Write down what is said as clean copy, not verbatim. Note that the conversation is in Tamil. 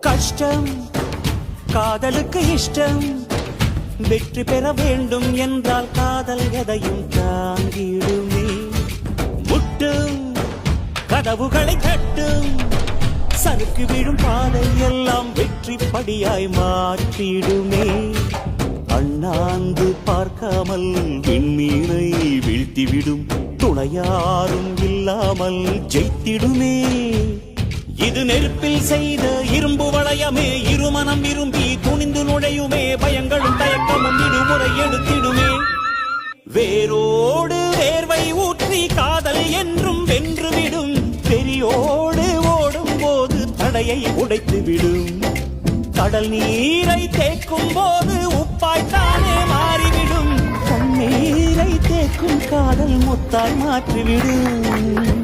கஷ்டம் காதலுக்கு இஷ்டம், வெற்றி பெற வேண்டும் என்றால் காதல் எதையும் தாங்கிடுமே. முட்டும் கதவுகளை தட்டும், சறுக்கு விழும் பாதை எல்லாம் வெற்றி படியாய் மாற்றிடுமே. அண்ணாந்து பார்க்காமல் விண்மீனை வீழ்த்திவிடும், துணையாரும் இல்லாமல் ஜெயித்திடுமே. இது நெருப்பில் செய்த இரும்பு வளையமே, இருமனம் விரும்பி துணிந்து நுழையுமே. பயங்களும் தயக்கமும் இருமுறை எடுத்திடுமே. வேரோடு வேர்வை ஊற்றி காதல் என்றும் வென்றுவிடும், பெரியோடு ஓடும் போது தடையை உடைத்துவிடும். கடல் நீரை தேக்கும் போது உப்பாய்த்தானே மாறிவிடும், தண்ணீரை தேக்கும் காதல் முத்தாய் மாற்றிவிடும்.